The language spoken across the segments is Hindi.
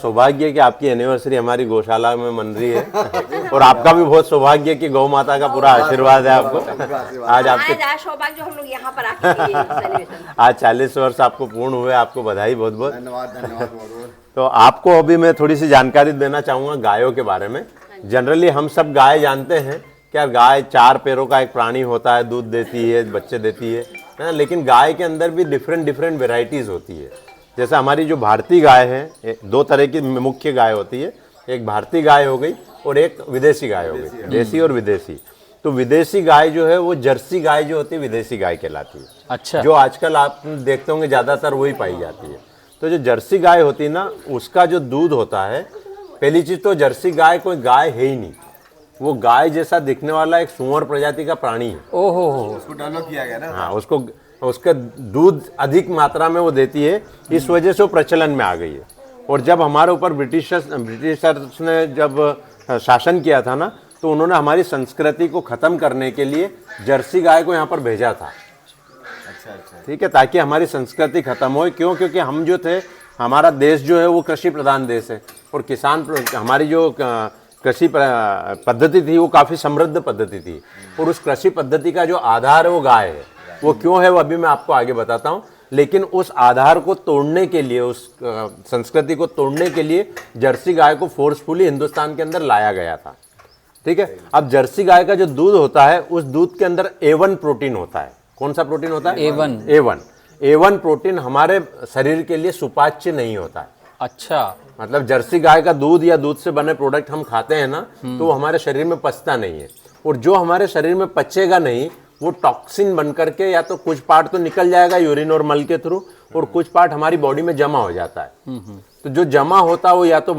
सौभाग्य है कि आपकी एनिवर्सरी हमारी गौशाला में मन रही है और आपका भी बहुत सौभाग्य है कि गौ माता का पूरा आशीर्वाद है आपको। आज आपके सौभाग्य हम लोग यहाँ पर आके आज 40 वर्ष आपको पूर्ण हुए, आपको बधाई बहुत बहुत। धन्यवाद। तो आपको अभी मैं थोड़ी सी जानकारी देना चाहूँगा गायों के बारे में। जनरली हम सब गाय जानते हैं, क्या गाय 4 पैरों का एक प्राणी होता है, दूध देती है, बच्चे देती है ना, लेकिन गाय के अंदर भी डिफरेंट वेराइटीज़ होती है। जैसे हमारी जो भारतीय गाय है, 2 तरह की मुख्य गाय होती है, एक भारतीय गाय हो गई और एक विदेशी गाय हो गई, देसी और विदेशी। तो विदेशी गाय जो है वो जर्सी गाय जो होती है विदेशी गाय कहलाती है। अच्छा। जो आजकल आप देखते होंगे ज़्यादातर वही पाई जाती है। तो जो जर्सी गाय होती है ना, उसका जो दूध होता है, पहली चीज़ तो जर्सी गाय कोई गाय है ही नहीं, वो गाय जैसा दिखने वाला एक सुअर प्रजाति का प्राणी है। ओहो, उसको डेवलप किया गया ना। हाँ, उसका दूध अधिक मात्रा में वो देती है, इस वजह से वो प्रचलन में आ गई है। और जब हमारे ऊपर ब्रिटिशर्स ने जब शासन किया था ना, तो उन्होंने हमारी संस्कृति को ख़त्म करने के लिए जर्सी गाय को यहाँ पर भेजा था। अच्छा। ठीक है, ताकि हमारी संस्कृति खत्म हो। क्यों? क्योंकि हम जो थे, हमारा देश जो है वो कृषि प्रधान देश है और किसान, हमारी जो कृषि पद्धति थी वो काफ़ी समृद्ध पद्धति थी, और उस कृषि पद्धति का जो आधार है वो गाय है। वो क्यों है वो अभी मैं आपको आगे बताता हूँ, लेकिन उस आधार को तोड़ने के लिए, उस संस्कृति को तोड़ने के लिए जर्सी गाय को फोर्सफुली हिंदुस्तान के अंदर लाया गया था। ठीक है, अब जर्सी गाय का जो दूध होता है, उस दूध के अंदर A1 प्रोटीन होता है। कौन सा प्रोटीन होता है? A1 प्रोटीन हमारे शरीर के लिए सुपाच्य नहीं होता है। अच्छा, मतलब जर्सी गाय का दूध या दूध से बने प्रोडक्ट हम खाते हैं ना, तो वो हमारे शरीर में पचता नहीं है, और जो हमारे शरीर में पचेगा नहीं, वो टॉक्सिन बन करके या तो कुछ पार्ट तो निकल जाएगा यूरिन और मल के थ्रू, और कुछ पार्ट हमारी बॉडी में जमा हो जाता है। तो जो जमा होता है वो या तो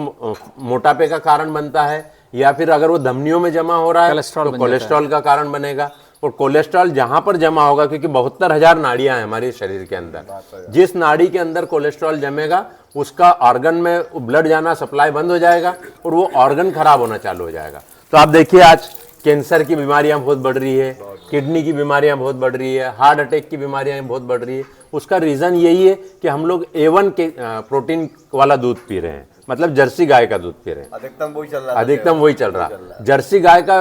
मोटापे का कारण बनता है, या फिर अगर वो धमनियों में जमा हो रहा है तो कोलेस्ट्रॉल का कारण बनेगा। और कोलेस्ट्रॉल जहां पर जमा होगा, क्योंकि 72,000 नाड़ियां हैं हमारे शरीर के अंदर, जिस नाड़ी के अंदर कोलेस्ट्रॉल जमेगा उसका ऑर्गन में ब्लड जाना, सप्लाई बंद हो जाएगा और वो ऑर्गन खराब होना चालू हो जाएगा। तो आप देखिए आज कैंसर की बीमारियां बहुत बढ़ रही है, किडनी की बीमारियां बहुत बढ़ रही है, हार्ट अटैक की बीमारियां बहुत बढ़ रही है। उसका रीज़न यही है कि हम लोग A1 के प्रोटीन वाला दूध पी रहे हैं, मतलब जर्सी गाय का दूध पी रहे हैं। अधिकतम वही चल रहा है। जर्सी गाय का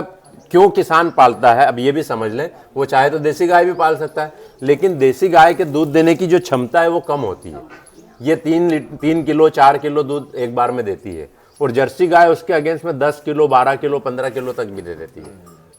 क्यों किसान पालता है, अब ये भी समझ लें। वो चाहे तो देसी गाय भी पाल सकता है, लेकिन देसी गाय के दूध देने की जो क्षमता है वो कम होती है। ये 3 किलो 4 किलो दूध एक बार में देती है, और जर्सी गाय उसके अगेंस्ट में 10 किलो 12 किलो 15 किलो तक भी दे देती है।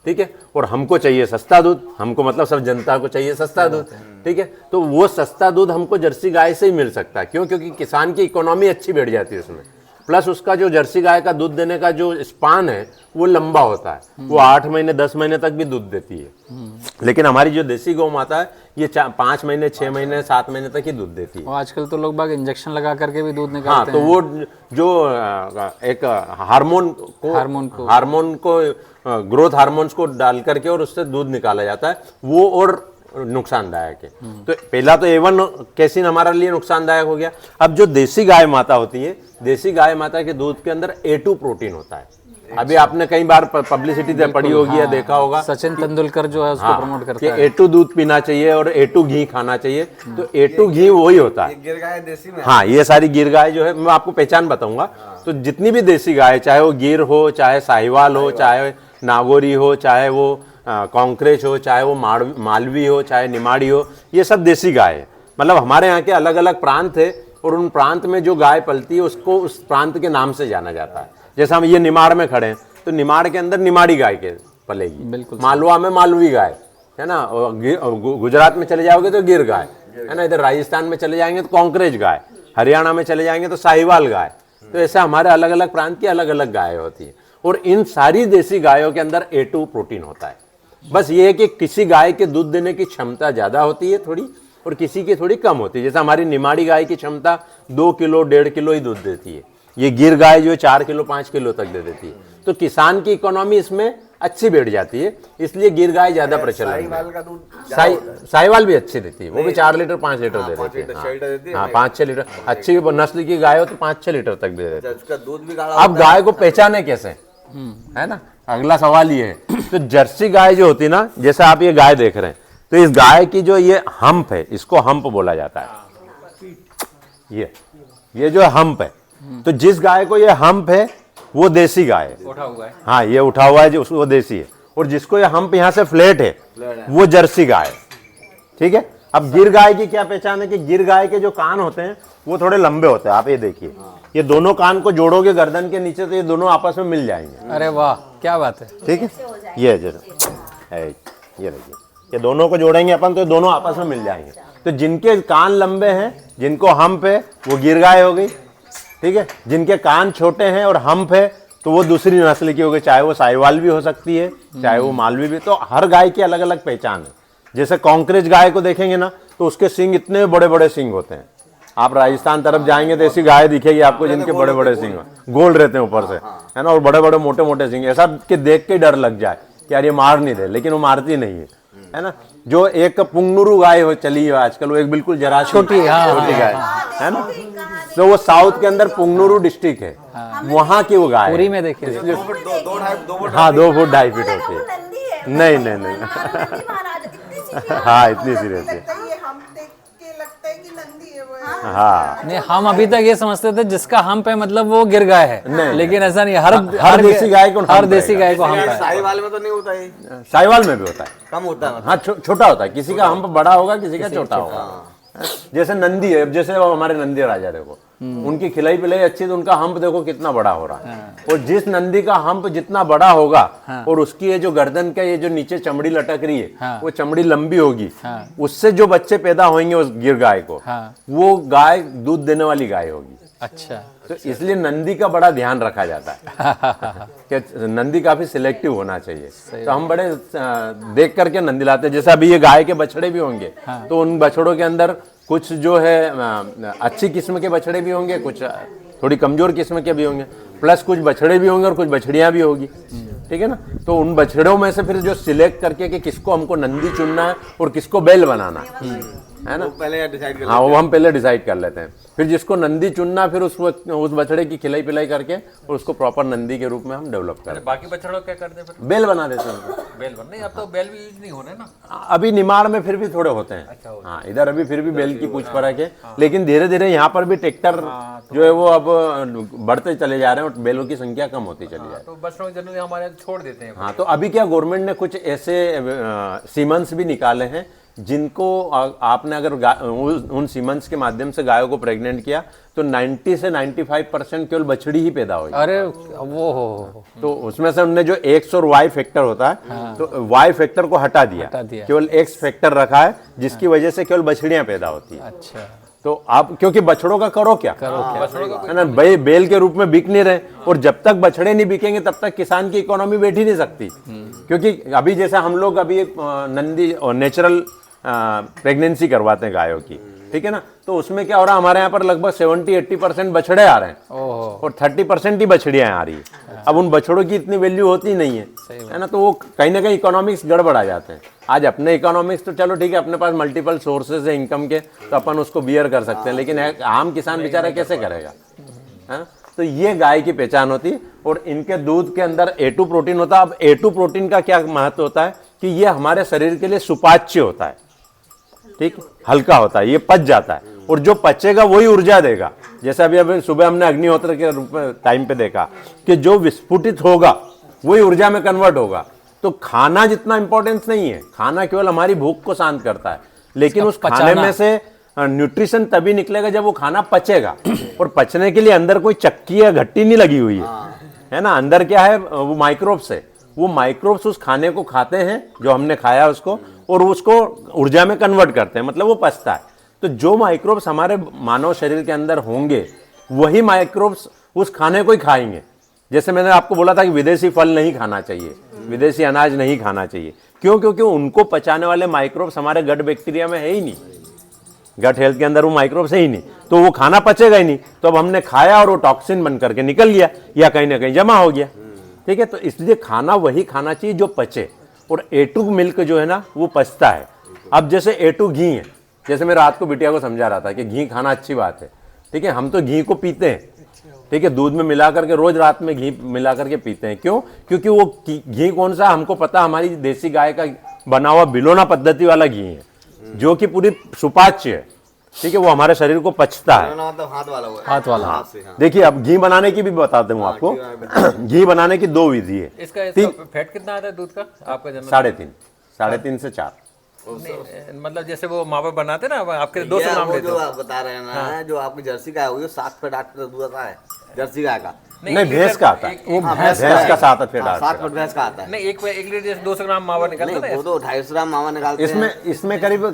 ठीक है, और हमको चाहिए सस्ता दूध, हमको मतलब सब जनता को चाहिए सस्ता दूध। ठीक है, तो वो सस्ता दूध हमको जर्सी गाय से ही मिल सकता है। क्यों? क्योंकि किसान की इकोनॉमी अच्छी बैठ जाती है उसमें, प्लस उसका जो जर्सी गाय का दूध देने का जो स्पान है वो लंबा होता है, वो 8 महीने 10 महीने तक भी दूध देती है। लेकिन हमारी जो देसी गौ माता है ये 5 महीने 6 महीने 7 महीने तक ही दूध देती है। और आजकल तो लोग बाग इंजेक्शन लगा करके भी दूध निकालते हैं। तो वो जो एक हार्मोन को ग्रोथ हार्मोन्स को डाल करके और उससे दूध निकाला जाता है, वो और नुकसानदायक है। तो पहला तो A1 कैसीन हमारे लिए नुकसानदायक हो गया। अब जो देसी गाय माता होती है, देसी गाय माता के दूध के अंदर A2 प्रोटीन होता है। अभी आपने कई बार पब्लिसिटी पढ़ी होगी या देखा होगा, सचिन तेंदुलकर जो है उसको प्रमोट करता है A2 दूध पीना चाहिए और A2 घी खाना चाहिए। तो A2 घी वही होता है। गिर गाय देसी में। हाँ, ये सारी गिर गाय जो है, मैं आपको पहचान बताऊंगा। तो जितनी भी देसी गाय, चाहे वो गिर हो, चाहे साहिवाल हो, चाहे नागौरी हो, चाहे वो कॉन्क्रेच हो, चाहे वो मालवी हो, चाहे निमाड़ी हो, ये सब देसी गाय है। मतलब हमारे यहाँ के अलग अलग प्रांत है, और उन प्रांत में जो गाय पलती है उसको उस प्रांत के नाम से जाना जाता है। जैसे हम ये निमाड़ में खड़े हैं, तो निमाड़ के अंदर निमाड़ी गाय के पलेगी, बिल्कुल। मालवा में मालवी गाय है ना, गुजरात में चले जाओगे तो गिर गाय है ना, इधर राजस्थान में चले जाएंगे तो कॉन्क्रेज गाय, हरियाणा में चले जाएंगे तो साहिवाल गाय। तो ऐसे हमारे अलग अलग प्रांत की अलग अलग गाय होती है, और इन सारी देसी गायों के अंदर A2 प्रोटीन होता है। बस ये है कि किसी गाय के दूध देने की क्षमता ज़्यादा होती है थोड़ी, और किसी की थोड़ी कम होती है। जैसे हमारी निमाड़ी गाय की क्षमता 2 किलो 1.5 किलो ही दूध देती है, ये गिर गाय जो 4 किलो 5 किलो तक दे देती है। तो किसान की इकोनॉमी इसमें अच्छी बैठ जाती है, इसलिए गिर गाय ज़्यादा प्रचलन है। साहिवाल भी अच्छी देती है, वो भी 4 लीटर 5 लीटर दे देती है। हाँ, 5-6 लीटर अच्छी नस्ल की गाय हो तो 5-6 लीटर तक दे देती है। अब गाय को पहचाने कैसे, है ना, अगला सवाल ये है। तो जर्सी गाय जो होती है ना, जैसे आप ये गाय देख रहे हैं, तो इस गाय की जो ये हम्प है, इसको हम्प बोला जाता है। ये जो हम्प है, तो जिस गाय को ये हम्प है वो देसी गाय है, उठा हुआ है। हाँ ये उठा हुआ है जो वो देसी है, और जिसको ये हम्प यहाँ से फ्लैट है वो जर्सी गाय है। ठीक है, अब गिर गाय की क्या पहचान है कि गिर गाय के जो कान होते हैं वो थोड़े लंबे होते हैं। आप ये देखिए, ये दोनों कान को जोड़ोगे गर्दन के नीचे तो ये दोनों आपस में मिल जाएंगे। अरे वाह, क्या बात है। ठीक है, ये जरा है, ये देखिए, ये दोनों को जोड़ेंगे अपन तो ये दोनों आपस में मिल जाएंगे। तो जिनके कान लंबे हैं, जिनको हम्प है, वो गिर गाय हो गई। ठीक है, जिनके कान छोटे हैं और हम्प है तो वो दूसरी नस्ल की हो गई, चाहे वो साहिवाल भी हो सकती है, चाहे वो मालवी भी। तो हर गाय की अलग अलग पहचान है। जैसे कांकरेज गाय को देखेंगे ना तो उसके सींग इतने बड़े बड़े सींग होते हैं। आप राजस्थान तरफ जाएंगे तो ऐसी गाय दिखेगी आपको जिनके बड़े बड़े सींग गोल रहते हैं ऊपर से, है ना, और बड़े बड़े मोटे मोटे सींग, ऐसा कि देख के डर लग जाए कि यार ये मार नहीं दे, लेकिन वो मारती नहीं है ना। जो एक पुंगनुरु गाय हो चली है आजकल, वो एक बिल्कुल जरा छोटी गाय है ना, तो वो साउथ के अंदर पुंगनुरु डिस्ट्रिक्ट है, वहां की वो गाय पूरी में देखिए। 2 फुट हाँ 2 फुट 2.5 फीट होती है। नहीं हाँ इतनी सी रहती है। हाँ नहीं, हम अभी तक ये समझते थे जिसका हम्प है मतलब वो गिर गाय है, नहीं, लेकिन ऐसा नहीं। हर देसी गाय को हर देसी गाय को हम्प है। साहिवाल में तो नहीं होता है, साहिवाल में भी होता है, कम होता है। हाँ छोटा होता है, किसी का हम्प बड़ा होगा, किसी का छोटा होगा। जैसे नंदी है, जैसे वो हमारे नंदी राजा देखो, उनकी खिलाई पिलाई अच्छी तो उनका हम्प देखो कितना बड़ा हो रहा है। और जिस नंदी का हम्प जितना बड़ा होगा और उसकी ये जो गर्दन का ये जो नीचे चमड़ी लटक रही है वो चमड़ी लंबी होगी, उससे जो बच्चे पैदा होंगे उस गिर गाय को, वो गाय दूध देने वाली गाय होगी। अच्छा, तो इसलिए नंदी का बड़ा ध्यान रखा जाता है कि नंदी काफी सिलेक्टिव होना चाहिए। तो हम बड़े देख करके नंदी लाते हैं। जैसे अभी ये गाय के बछड़े भी होंगे तो उन बछड़ों के अंदर कुछ जो है अच्छी किस्म के बछड़े भी होंगे, कुछ थोड़ी कमजोर किस्म के भी होंगे, प्लस कुछ बछड़े भी होंगे और कुछ बछड़ियां भी होगी। ठीक है ना, तो उन बछड़ों में से फिर जो सिलेक्ट करके कि किसको हमको नंदी चुनना है और किसको बैल बनाना है ना, पहले डिसाइड कर, हाँ वो हम पहले डिसाइड कर लेते हैं। फिर जिसको नंदी चुनना, फिर उस बछड़े की खिलाई पिलाई करके और उसको प्रॉपर नंदी के रूप में हम डेवलप करें। बाकी बछड़ों क्या करते हैं फिर? बैल बना देते हैं। बैल बन नहीं, अब तो बैल भी यूज नहीं हो रहे ना। अभी निमाड़ में फिर भी थोड़े होते हैं, हाँ इधर अभी फिर भी बैल की कुछ फर्क है, लेकिन धीरे धीरे यहाँ पर भी ट्रैक्टर जो है वो अब बढ़ते चले जा रहे हैं और बैलों की संख्या कम होती चली जा रही है। तो बछड़ों जनरली हमारे यहाँ छोड़ देते हैं। हाँ, तो अभी क्या गवर्नमेंट ने कुछ ऐसे सीमंस भी निकाले हैं जिनको आपने अगर उन सीमंस के माध्यम से गायों को प्रेग्नेंट किया तो 90 से 95% केवल बछड़ी ही पैदा होगी। अरे वो हो, तो उसमें से उनने जो एक्स और वाई फैक्टर होता है तो वाई फैक्टर को हटा दिया, केवल एक्स फैक्टर रखा है, जिसकी वजह से केवल बछड़ियां पैदा होती है। अच्छा, तो आप क्योंकि बछड़ों का करो क्या है ना, बैल के रूप में बिक नहीं रहे, और जब तक बछड़े नहीं बिकेंगे तब तक किसान की इकोनॉमी बैठी नहीं सकती। क्योंकि अभी जैसे हम लोग अभी एक नंदी और नेचुरल प्रेगनेंसी करवाते हैं गायों की, ठीक है ना, तो उसमें क्या हो रहा है, हमारे यहाँ पर लगभग 70-80% बछड़े आ रहे हैं और 30% ही बछड़ियां आ रही है। अब उन बछड़ों की इतनी वैल्यू होती नहीं है ना, तो वो कहीं ना कहीं इकोनॉमिक्स गड़बड़ आ जाते हैं। आज अपने इकोनॉमिक्स तो चलो ठीक है, अपने पास मल्टीपल सोर्सेज है इनकम के, तो अपन उसको बियर कर सकते हैं, लेकिन आम किसान बेचारा कैसे करेगा, है? तो ये गाय की पहचान होती है। और इनके दूध के अंदर A2 प्रोटीन होता है। अब A2 प्रोटीन का क्या महत्व होता है कि ये हमारे शरीर के लिए सुपाच्य होता है, ठीक, हल्का होता है, ये पच जाता है, और जो पचेगा वही ऊर्जा देगा। जैसे अभी सुबह हमने अग्निहोत्र के रूप में टाइम पे देखा कि जो विस्फुटित होगा वही ऊर्जा में कन्वर्ट होगा। तो खाना जितना इंपॉर्टेंस नहीं है, खाना केवल हमारी भूख को शांत करता है, लेकिन उस खाने में से न्यूट्रिशन तभी निकलेगा जब वो खाना पचेगा। और पचने के लिए अंदर कोई चक्की या घट्टी नहीं लगी हुई है ना, अंदर क्या है, वो माइक्रोब्स है। वो माइक्रोब्स उस खाने को खाते हैं जो हमने खाया उसको, और उसको ऊर्जा में कन्वर्ट करते हैं, मतलब वो पचता है। तो जो माइक्रोब्स हमारे मानव शरीर के अंदर होंगे वही माइक्रोब्स उस खाने को ही खाएंगे। जैसे मैंने आपको बोला था कि विदेशी फल नहीं खाना चाहिए, विदेशी अनाज नहीं खाना चाहिए, क्यों? क्योंकि उनको पचाने वाले माइक्रोब्स हमारे गट बैक्टीरिया में है ही नहीं, गट हेल्थ के अंदर वो माइक्रोब्स है ही नहीं, तो वो खाना पचेगा ही नहीं। तो अब हमने खाया और वो टॉक्सिन बन करके निकल गया या कहीं ना कहीं जमा हो गया, ठीक है। तो इसलिए खाना वही खाना चाहिए जो पचे, और A2 मिल्क जो है ना वो पचता है। अब जैसे A2 घी है, जैसे मैं रात को बिटिया को समझा रहा था कि घी खाना अच्छी बात है, ठीक है, हम तो घी को पीते हैं, ठीक है, दूध में मिला करके रोज रात में घी मिला करके पीते हैं। क्यों? क्योंकि वो घी कौन सा हमको पता, हमारी देसी गाय का बना हुआ बिलोना पद्धति वाला घी है, जो कि पूरी सुपाच्य ठीक है, वो हमारे शरीर को पचता है। ना मतलब हाथ वाला हुआ है। हाथ वाला। हाथ से, हाँ। देखिए अब घी बनाने की भी बताता हूँ आपको। घी बनाने की 2 विधि है। इसका फैट कितना आता है दूध का आपका जन्म? 3.5 से 4। मतलब जैसे वो मावा बनाते ना आपके 200 ये ग्राम वो लेते जो हो। आप बता रहे हैं ना, जो आपकी जर्सी गाय हुई है 7-8 दूध आता है जर्सी गाय का। नहीं, भैंस का आता है। वो भैंस का 7 फीट आता 7 फुट भैंस का आता है। नहीं, एक लीटर जैसे 200 ग्राम मावा निकलता नहीं, है वो तो 250 ग्राम मावा निकालते हैं। इसमें करीब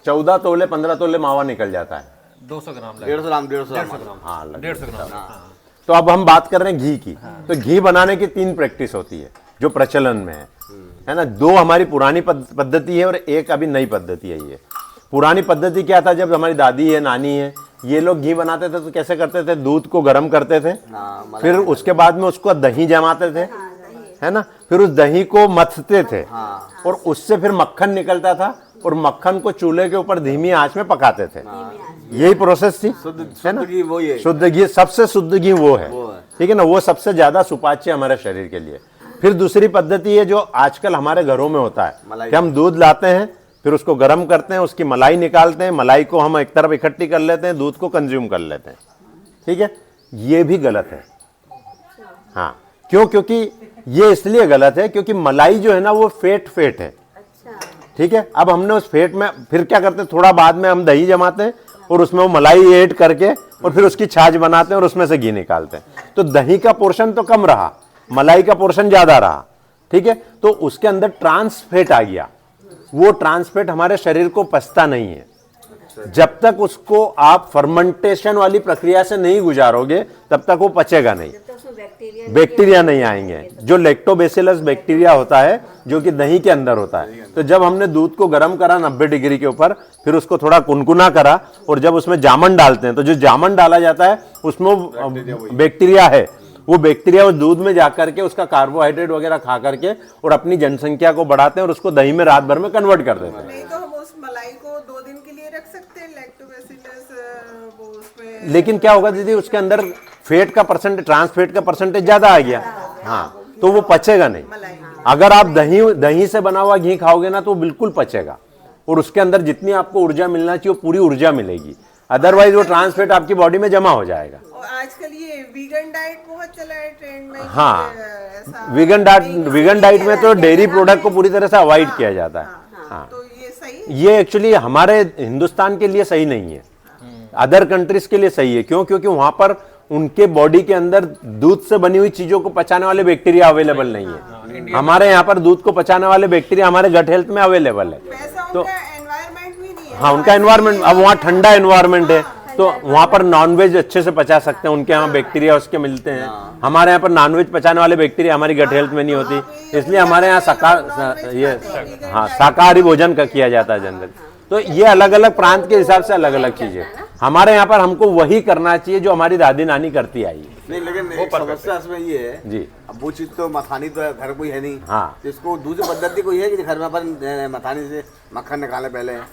14 तोले 15 तोले मावा निकल जाता है। 200 ग्राम 150 ग्राम हाँ, लगभग। 150 ग्राम। हाँ। तो अब हम बात कर रहे हैं घी की। तो घी बनाने की 3 प्रैक्टिस होती है जो प्रचलन में है ना। 2 हमारी पुरानी पद्धति है और एक अभी नई पद्धति है। ये पुरानी पद्धति क्या था, जब हमारी दादी है, नानी है, ये लोग घी बनाते थे तो कैसे करते थे, दूध को गर्म करते थे, फिर उसके बाद में उसको दही जमाते थे, है ना, फिर उस दही को मथते थे और उससे फिर मक्खन निकलता था और मक्खन को चूल्हे के ऊपर धीमी आंच में पकाते थे। यही प्रोसेस थी, है ना। घी वही है। शुद्ध घी, सबसे शुद्ध घी वो है, ठीक है ना। वो सबसे ज्यादा सुपाच्य हमारे शरीर के लिए। फिर दूसरी पद्धति है जो आजकल हमारे घरों में होता है कि हम दूध लाते हैं, फिर उसको गर्म करते हैं, उसकी मलाई निकालते हैं, मलाई को हम एक तरफ इकट्ठी कर लेते हैं, दूध को कंज्यूम कर लेते हैं, ठीक है। ये भी गलत है। हाँ, क्यों? क्योंकि ये इसलिए गलत है क्योंकि मलाई जो है ना वो फेट है, ठीक है। अब हमने उस फेट में फिर क्या करते हैं, थोड़ा बाद में हम दही जमाते हैं और उसमें वो मलाई ऐड करके और फिर उसकी छाछ बनाते हैं और उसमें से घी निकालते हैं। तो दही का पोर्शन तो कम रहा, मलाई का पोर्शन ज्यादा रहा, ठीक है। तो उसके अंदर ट्रांस फैट आ गया। वो ट्रांस फैट हमारे शरीर को पचता नहीं है। जब तक उसको आप फर्मेंटेशन वाली प्रक्रिया से नहीं गुजारोगे तब तक वो पचेगा नहीं, बैक्टीरिया नहीं आएंगे। जो लैक्टोबैसिलस बैक्टीरिया होता है जो कि दही के अंदर होता है। तो जब हमने दूध को गर्म करा 90 डिग्री के ऊपर, फिर उसको थोड़ा कुनकुना करा और जब उसमें जामन डालते हैं तो जो जामन डाला जाता है उसमें बैक्टीरिया है, वो बैक्टीरिया उस दूध में जाकर के उसका कार्बोहाइड्रेट वगैरह खा करके और अपनी जनसंख्या को बढ़ाते हैं और उसको दही में रात भर में कन्वर्ट कर देते हैं। नहीं तो हम उस मलाई को 2 दिन के लिए रख सकते हैं, लैक्टोबैसिलस वो उसमें। लेकिन क्या होगा दीदी, उसके अंदर फेट का परसेंटेज, ट्रांस फेट का परसेंटेज ज्यादा आ गया। हाँ, तो वो पचेगा नहीं। अगर आप दही से बना हुआ घी खाओगे ना तो बिल्कुल पचेगा और उसके अंदर जितनी आपको ऊर्जा मिलना चाहिए वो पूरी ऊर्जा मिलेगी। अदरवाइज वो ट्रांस फेट आपकी बॉडी में जमा हो जाएगा। और आजकल ये वीगन डाइट बहुत चला है ट्रेंड में। हाँ, ऐसा वीगन डाइट में तो डेयरी प्रोडक्ट को पूरी तरह से अवॉइड किया जाता है। हाँ, तो ये सही, ये एक्चुअली हमारे हिंदुस्तान के लिए सही नहीं है, अदर कंट्रीज के लिए सही है। क्यों? क्योंकि वहां पर उनके बॉडी के अंदर दूध से बनी हुई चीजों को पचाने वाले बैक्टीरिया अवेलेबल नहीं है। हमारे यहाँ पर दूध को पचाने वाले बैक्टीरिया हमारे गट हेल्थ में अवेलेबल है। वैसा तो उनका एनवायरनमेंट भी नहीं है। हाँ, उनका एनवायरनमेंट, अब वहाँ ठंडा एनवायरनमेंट है तो वहां पर नॉनवेज अच्छे से पचा सकते हैं, उनके यहाँ बैक्टीरिया उसके मिलते हैं। हमारे यहाँ पर नॉनवेज पचाने वाले बैक्टीरिया हमारी गट हेल्थ में नहीं होती, इसलिए हमारे यहाँ शाकाहारी भोजन का किया जाता है जनरल। तो ये अलग अलग प्रांत के हिसाब से अलग अलग चीजें। हमारे यहाँ पर हमको वही करना चाहिए जो हमारी दादी नानी करती आई। नहीं, लेकिन एक समस्या इसमें ये है जी, अब वो चीज तो मखानी तो घर कोई है नहीं। हाँ, तो इसको दूसरी पद्धति कोई है कि घर में अपन मखानी से मक्खन निकाले पहले। हाथ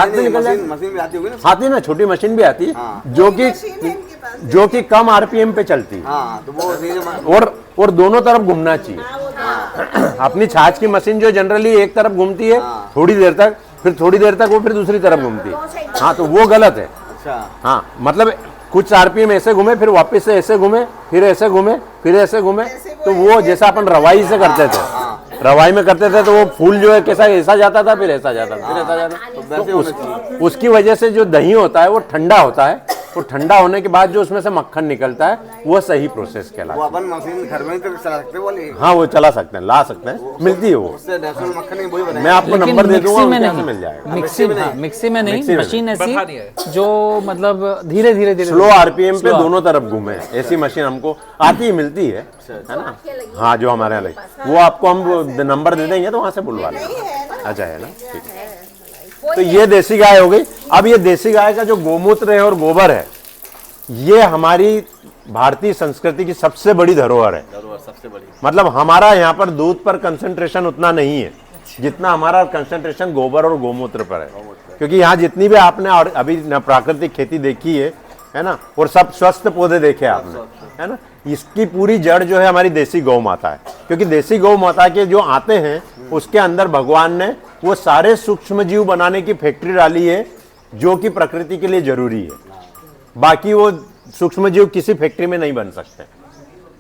से निकल जाए। मशीन भी आती होगी ना। आती ना, छोटी मशीन भी आती हाँ। जो कि कम आरपीएम पे चलती है। हाँ, तो वो और दोनों तरफ घूमना चाहिए। अपनी छाछ की मशीन जो जनरली एक तरफ घूमती है थोड़ी देर तक, फिर थोड़ी देर तक वो फिर दूसरी तरफ घूमती है। हाँ, तो वो गलत है। अच्छा, हाँ, मतलब कुछ आरपीएम ऐसे घूमे, फिर वापस से ऐसे घूमे, फिर ऐसे घूमे, फिर ऐसे घूमे। तो वो जैसा अपन रवाई से करते थे, रवाई में करते थे तो वो फूल जो है कैसा ऐसा जाता था, फिर ऐसा जाता था, फिर ऐसा जाता। तो उसकी वजह से जो दही होता है वो ठंडा होता है, और ठंडा होने के बाद जो उसमें से मक्खन निकलता है वो सही प्रोसेस कहलाता वो अपन मशीन घर में तो चला सकते वाली। है। हाँ, वो चला सकते हैं, ला सकते हैं, मिलती है वो। उससे नेचुरल मक्खन नहीं वही बनेगा। मैं आपको लेकिन नंबर दे दूंगा, मिक्सी में उनके यहाँ से नहीं, मिल जाएगा। मिक्सी में नहीं, मिक्सी में मशीन बता ऐसी दिया जो मतलब धीरे धीरे स्लो आरपीएम पे दोनों तरफ घूमे, ऐसी मशीन हमको आती है, मिलती है ना। हाँ, जो हमारे यहाँ लगी, वो आपको हम नंबर दे देंगे तो वहां से बुलवा लेंगे। अच्छा है ना, ठीक है। तो ये देसी गाय हो गई। अब ये देसी गाय का जो गोमूत्र है और गोबर है, ये हमारी भारतीय संस्कृति की सबसे बड़ी धरोहर है। सबसे बड़ी मतलब हमारा यहाँ पर दूध पर कंसंट्रेशन उतना नहीं है जितना हमारा कंसंट्रेशन गोबर और गोमूत्र पर है। क्योंकि यहाँ जितनी भी आपने और अभी प्राकृतिक खेती देखी है ना, और सब स्वस्थ पौधे देखे आपने, है ना, इसकी पूरी जड़ जो है हमारी देसी गौ माता है। क्योंकि देसी गौ माता के जो आते हैं उसके अंदर भगवान ने वो सारे सूक्ष्म जीव बनाने की फैक्ट्री डाली है जो कि प्रकृति के लिए जरूरी है। बाकी वो सूक्ष्म जीव किसी फैक्ट्री में नहीं बन सकते।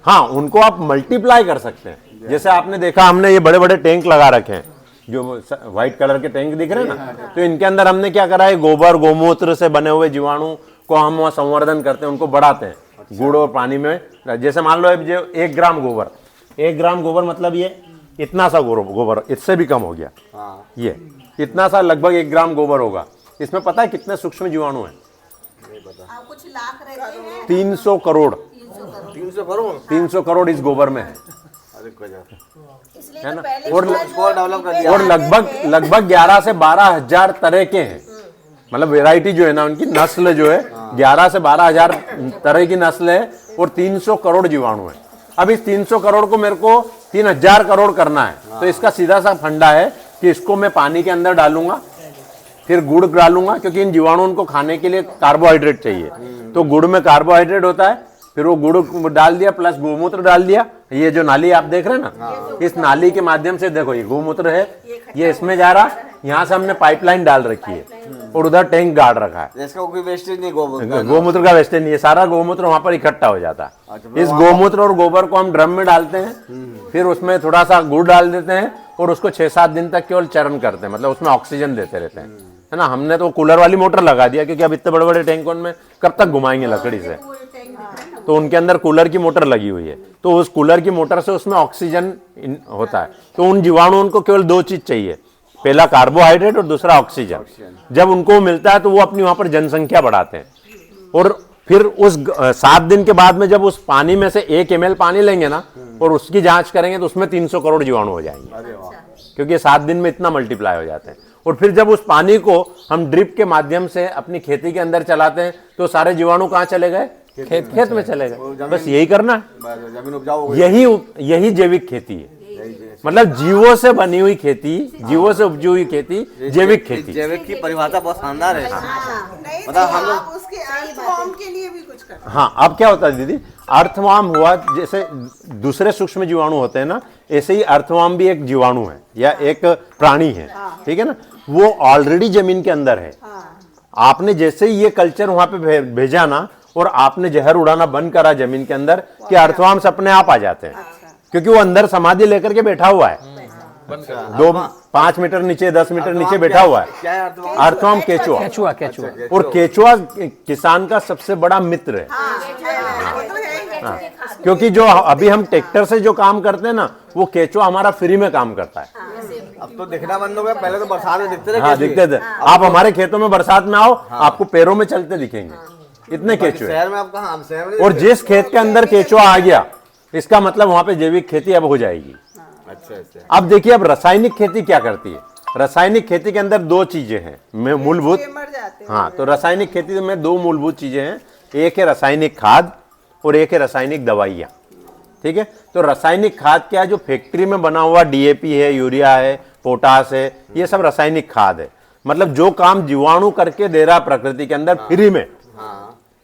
हाँ, उनको आप मल्टीप्लाई कर सकते हैं। जैसे आपने देखा, हमने ये बड़े बड़े टैंक लगा रखे हैं, जो व्हाइट कलर के टैंक दिख रहे हैं ना, तो इनके अंदर हमने क्या करा है, गोबर गोमूत्र से बने हुए जीवाणु को हम वहाँ संवर्धन करते हैं, उनको बढ़ाते हैं गुड़ और पानी में। जैसे मान लो जो 1 ग्राम गोबर, 1 ग्राम गोबर मतलब ये इतना सा गोबर, इससे भी कम हो गया, ये इतना सा लगभग 1 ग्राम गोबर होगा। इसमें पता है कितने सूक्ष्म जीवाणु हैं? कुछ लाख रहते हैं। 300 करोड़ 300 करोड़ 300 करोड़ इस गोबर में है, अरे गजब। इसलिए है तो ना। पहले और इसको डेवलप कर दिया। और लगभग 11 से 12 हजार तरह के हैं, मतलब वेराइटी जो है ना, उनकी नस्ल जो है 11 से 12 हजार तरह की नस्ल है, और 300 करोड़ जीवाणु है। अब इस 300 करोड़ को मेरे को 3000 करोड़ करना है, तो इसका सीधा सा फंडा है कि इसको मैं पानी के अंदर डालूंगा, फिर गुड़ डालूंगा, क्योंकि इन जीवाणुओं को खाने के लिए कार्बोहाइड्रेट चाहिए, तो गुड़ में कार्बोहाइड्रेट होता है, फिर वो गुड़ डाल दिया प्लस गोमूत्र डाल दिया। ये जो नाली आप देख रहे हैं ना, इस नाली के माध्यम से देखो, ये गोमूत्र है, ये इसमें जा रहा, यहाँ से हमने पाइपलाइन डाल रखी है, और उधर टैंक गाड़ रखा है। इसका कोई वेस्टेज नहीं गोबर गोमूत्र का वेस्टेज नहीं है, सारा गोमूत्र वहां पर इकट्ठा हो जाता है। इस गोमूत्र और गोबर को हम ड्रम में डालते हैं, फिर उसमें थोड़ा सा गुड़ डाल देते हैं, और उसको 6-7 दिन तक केवल चरण करते हैं, मतलब उसमें ऑक्सीजन देते रहते हैं, है ना। हमने तो कूलर वाली मोटर लगा दिया, क्योंकि अब इतने बड़े बड़े टैंकों में कब तक घुमाएंगे लकड़ी से, तो उनके अंदर कूलर की मोटर लगी हुई है, तो उस कूलर की मोटर से उसमें ऑक्सीजन होता है। तो उन जीवाणुओं को केवल 2 चीज चाहिए, पहला कार्बोहाइड्रेट और दूसरा ऑक्सीजन। जब उनको मिलता है तो वो अपनी वहां पर जनसंख्या बढ़ाते हैं, और फिर उस 7 दिन के बाद में जब उस पानी में से 1 ml पानी लेंगे ना, और उसकी जांच करेंगे, तो उसमें 300 करोड़ जीवाणु हो जाएंगे, क्योंकि 7 दिन में इतना मल्टीप्लाई हो जाते हैं। और फिर जब उस पानी को हम ड्रिप के माध्यम से अपनी खेती के अंदर चलाते हैं, तो सारे जीवाणु कहाँ चले गए? खेत में चले गए। बस यही करना है, जमीन उपजाऊ हो गई। यही जैविक खेती है, मतलब जीवों से बनी हुई खेती, जीवों से उपजी हुई खेती जैविक खेती। जैविक की परिभाषा बहुत शानदार है। नहीं मतलब तो हम लोग आप उसके अर्थवॉर्म के लिए भी कुछ करते हाँ, अब क्या होता है दीदी, अर्थवाम हुआ, जैसे दूसरे सूक्ष्म जीवाणु होते हैं ना, ऐसे ही अर्थवाम भी एक जीवाणु है या एक प्राणी है, ठीक है ना। वो ऑलरेडी जमीन के अंदर है। आपने जैसे ही ये कल्चर वहां पे भेजा ना, और आपने जहर उड़ाना बंद करा जमीन के अंदर, कि अर्थवाम से अपने आप आ जाते हैं, क्योंकि वो अंदर समाधि लेकर के बैठा हुआ है, 5 मीटर नीचे 10 मीटर नीचे बैठा हुआ है। क्या है अर्थवाम? अर्थवाम केचुआ, केचुआ और केचुआ किसान का सबसे बड़ा मित्र है। क्योंकि जो अभी हम ट्रैक्टर से जो काम करते हैं ना, वो केचुआ हमारा फ्री में काम करता है। अब तो दिखना बंद हो गया, पहले तो बरसात में दिखते थे। हाँ, दिखते थे। आप हमारे खेतों में बरसात में आओ, आपको पैरों में चलते दिखेंगे, इतने केचुए। शहर में आप कहाँ? हम शहर में और जिस खेत के अंदर केचुआ आ गया, इसका मतलब वहां पे जैविक खेती अब हो जाएगी। अच्छा। अब देखिए, अब रासायनिक खेती क्या करती है। रासायनिक खेती के अंदर 2 चीजें हैं मूलभूत। मर जाते हैं। हाँ, तो रासायनिक खेती में 2 मूलभूत चीजें हैं, एक है रासायनिक खाद और एक है रासायनिक दवाइयाँ, ठीक है। तो रासायनिक खाद क्या है? जो फैक्ट्री में बना हुआ DAP है, यूरिया है, पोटास है, ये सब रासायनिक खाद है। मतलब जो काम जीवाणु करके दे रहा प्रकृति के अंदर फ्री में,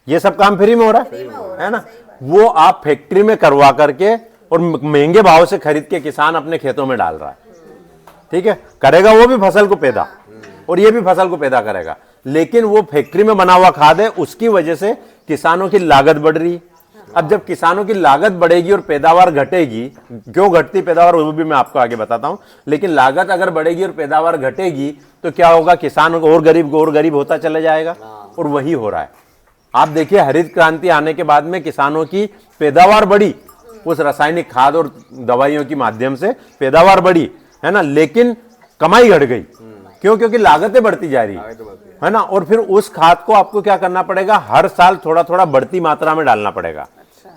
ये सब काम फ्री में हो रहा है ना, वो आप फैक्ट्री में करवा करके और महंगे भाव से खरीद के किसान अपने खेतों में डाल रहा है, ठीक है। करेगा वो भी फसल को पैदा, और ये भी फसल को पैदा करेगा, लेकिन वो फैक्ट्री में बना हुआ खाद है, उसकी वजह से किसानों की लागत बढ़ रही है। अब जब किसानों की लागत बढ़ेगी और पैदावार घटेगी, क्यों घटती पैदावार वो भी मैं आपको आगे बताता हूं, लेकिन लागत अगर बढ़ेगी और पैदावार घटेगी तो क्या होगा? किसान और गरीब होता चला जाएगा, और वही हो रहा है। आप देखिए, हरित क्रांति आने के बाद में किसानों की पैदावार बढ़ी, उस रासायनिक खाद और दवाइयों के माध्यम से पैदावार बढ़ी, है ना, लेकिन कमाई घट गई। क्यों? क्योंकि लागतें बढ़ती जा रही है ना। और फिर उस खाद को आपको क्या करना पड़ेगा? हर साल थोड़ा थोड़ा बढ़ती मात्रा में डालना पड़ेगा।